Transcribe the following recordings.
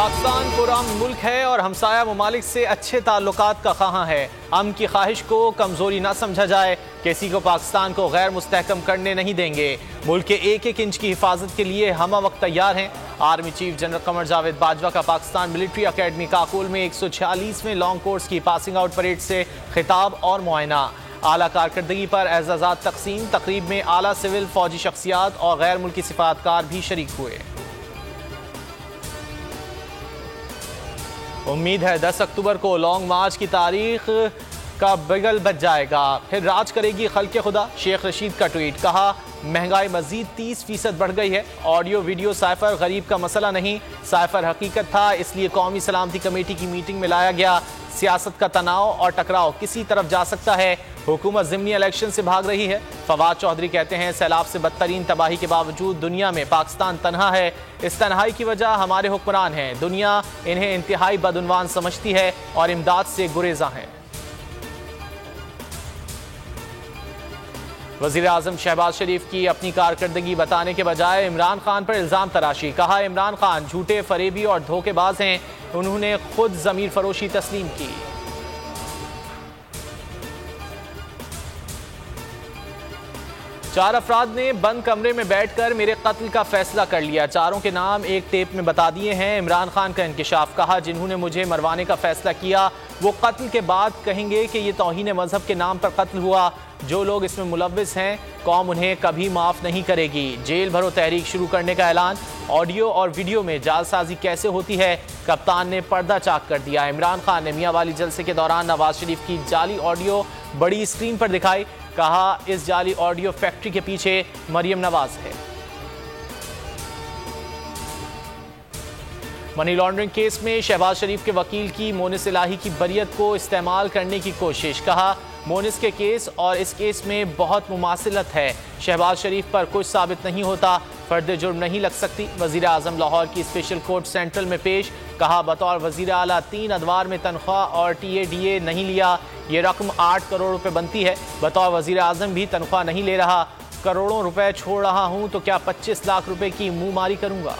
पाकिस्तान पुरअमन मुल्क है और हमसाया ममालिक से अच्छे ताल्लुकात का ख़्वाह है। अमन की ख्वाहिश को कमज़ोरी न समझा जाए। किसी को पाकिस्तान को गैर मुस्तहकम करने नहीं देंगे। मुल्क के एक एक इंच की हिफाजत के लिए हम वक्त तैयार हैं। Army chief general Qamar Javed Bajwa का पाकिस्तान मिलिट्री अकेडमी काकुल में 146वें लॉन्ग कोर्स की पासिंग आउट परेड से खिताब और मुआयना। आला कारकर्दगी पर एजाज़ात तकसीम। तकरीब में आला सिविल फौजी शख्सियात और गैर मुल्की सिफातकार भी शरीक हुए। उम्मीद है 10 अक्टूबर को लॉन्ग मार्च की तारीख का बिगल बच जाएगा, फिर राज करेगी खल्क़े खुदा। शेख रशीद का ट्वीट। कहा महंगाई मजीद 30% बढ़ गई है। ऑडियो वीडियो साइफर गरीब का मसला नहीं, साइफर हकीकत था, इसलिए कौमी सलामती कमेटी की मीटिंग में लाया गया। सियासत का तनाव और टकराव किसी तरफ जा सकता है। हुकूमत ज़िमनी इलेक्शन से भाग रही है। फवाद चौधरी कहते हैं सैलाब से बदतरीन तबाही के बावजूद दुनिया में पाकिस्तान तन्हा है। इस तन्हाई की वजह हमारे हुक्मरान हैं। दुनिया इन्हें इंतहाई बदउनवान समझती है और इमदाद से गुरेज़ा है। वज़ीर आज़म शहबाज शरीफ की अपनी कारकर्दगी बताने के बजाय इमरान खान पर इल्ज़ाम तराशी। कहा इमरान खान झूठे, फरेबी और धोखेबाज हैं। उन्होंने खुद ज़मीर फरोशी तस्लीम की। चार अफराद ने बंद कमरे में बैठकर मेरे कत्ल का फैसला कर लिया। चारों के नाम एक टेप में बता दिए हैं। इमरान खान का इंकिशाफ। कहा जिन्होंने मुझे मरवाने का फैसला किया वो कत्ल के बाद कहेंगे कि ये तौहीन मजहब के नाम पर कत्ल हुआ। जो लोग इसमें मुलव्विस हैं कौम उन्हें कभी माफ़ नहीं करेगी। जेल भरो तहरीक शुरू करने का ऐलान। ऑडियो और वीडियो में जालसाजी कैसे होती है, कप्तान ने पर्दा चाक कर दिया। इमरान खान ने मियाँ वाली जलसे के दौरान नवाज शरीफ की जाली ऑडियो बड़ी स्क्रीन पर दिखाई। कहा इस जाली ऑडियो फैक्ट्री के पीछे मरियम नवाज है। मनी लॉन्ड्रिंग केस में शहबाज शरीफ के वकील की मोनिस इलाही की बरियत को इस्तेमाल करने की कोशिश। कहा मोनिस के केस और इस केस में बहुत मुमासिलत है। शहबाज शरीफ पर कुछ साबित नहीं होता, फर्द जुर्म नहीं लग सकती। वज़ीर आज़म लाहौर की स्पेशल कोर्ट सेंट्रल में पेश। कहा बतौर वज़ीर आला 3 अदवार में तनख्वाह और TADA नहीं लिया। ये रकम 8 करोड़ रुपए बनती है। बतौर वज़ीर आज़म भी तनख्वाह नहीं ले रहा। करोड़ों रुपए छोड़ रहा हूं तो क्या 25 लाख रुपए की मुंह मारी करूंगा।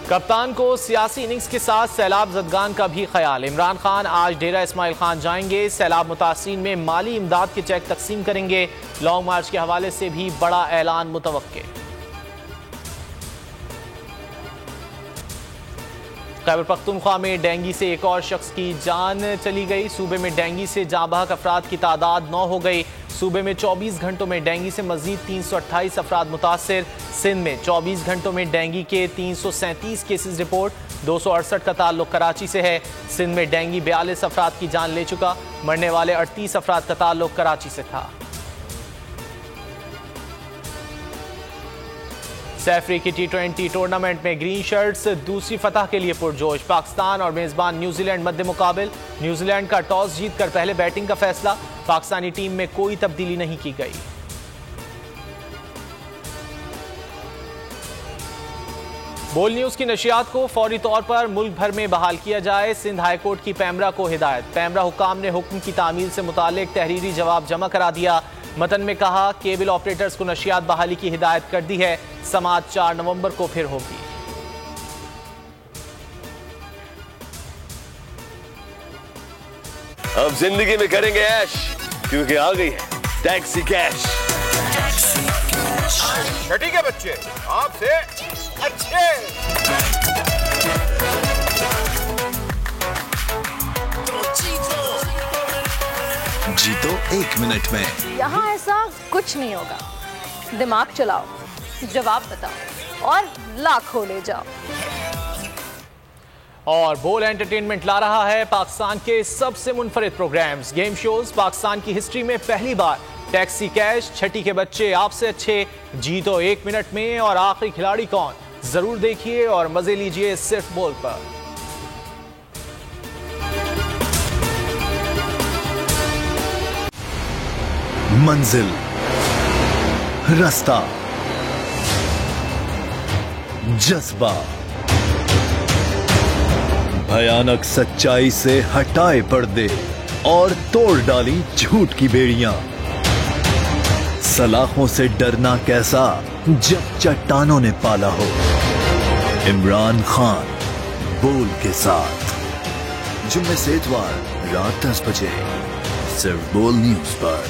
कप्तान को सियासी इनिंग्स के साथ सैलाब ज़दगान का भी ख्याल। इमरान खान आज डेरा इस्माइल खान जाएंगे। सैलाब मुतासिरीन में माली इमदाद के चेक तकसीम करेंगे। लॉन्ग मार्च के हवाले से भी बड़ा ऐलान मुतवक्के। खैबर पख्तूनख्वा में डेंगू से एक और शख्स की जान चली गई। सूबे में डेंगू से जाँ बहक अफराद की तादाद 9 हो गई। सूबे में 24 घंटों में डेंगू से मजीद 328 अफराद मुतासिर। सिंध में 24 घंटों में डेंगू के 337 केसेस रिपोर्ट। 268 का ताल्लुक कराची से है। सिंध में डेंगू 42 अफराद की जान ले चुका। मरने वाले 38 अफराद का ताल्लुक कराची से था। सैफरी की T20 टूर्नामेंट में ग्रीन शर्ट्स दूसरी फतह के लिए पुरजोश। पाकिस्तान और मेजबान न्यूजीलैंड मध्य मुकाबिल। न्यूजीलैंड का टॉस जीतकर पहले बैटिंग का फैसला। पाकिस्तानी टीम में कोई तब्दीली नहीं की गई। बोल न्यूज की नशियात को फौरी तौर पर मुल्क भर में बहाल किया जाए। सिंध हाईकोर्ट की पैमरा को हिदायत। पैमरा हुकाम ने हुक्म की तामील से मुतालिक तहरीरी जवाब जमा करा दिया। मतन में कहा केबल ऑपरेटर्स को नशियात बहाली की हिदायत कर दी है। समाअत 4 नवंबर को फिर होगी। अब जिंदगी में करेंगे ऐश, क्योंकि आ गई है टैक्सी कैश। छठी के बच्चे आपसे अच्छे। जीतो 1 मिनट में। यहाँ ऐसा कुछ नहीं होगा। दिमाग चलाओ, जवाब बताओ और लाखों ले जाओ। और बोल एंटरटेनमेंट ला रहा है पाकिस्तान के सबसे मुनफरिद प्रोग्राम्स, गेम शोज। पाकिस्तान की हिस्ट्री में पहली बार टैक्सी कैश, छठी के बच्चे आपसे अच्छे, जीतो 1 मिनट में और आखिरी खिलाड़ी कौन, जरूर देखिए और मजे लीजिए सिर्फ बोल पर। मंजिल, रास्ता, जज्बा, भयानक सच्चाई से हटाए पर्दे और तोड़ डाली झूठ की बेड़ियां। सलाखों से डरना कैसा जब चट्टानों ने पाला हो। इमरान खान बोल के साथ जुम्मे से इतवार रात 10 बजे सिर्फ बोल न्यूज पर।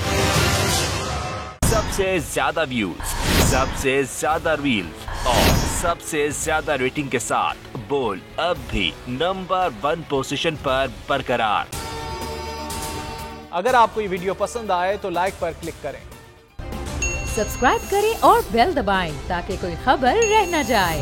सबसे ज्यादा व्यूज, सबसे ज्यादा रील्स और सबसे ज्यादा रेटिंग के साथ बोल अब भी नंबर 1 पोजीशन पर बरकरार। अगर आपको ये वीडियो पसंद आए तो लाइक पर क्लिक करें, सब्सक्राइब करें और बेल दबाएं ताकि कोई खबर रह न जाए।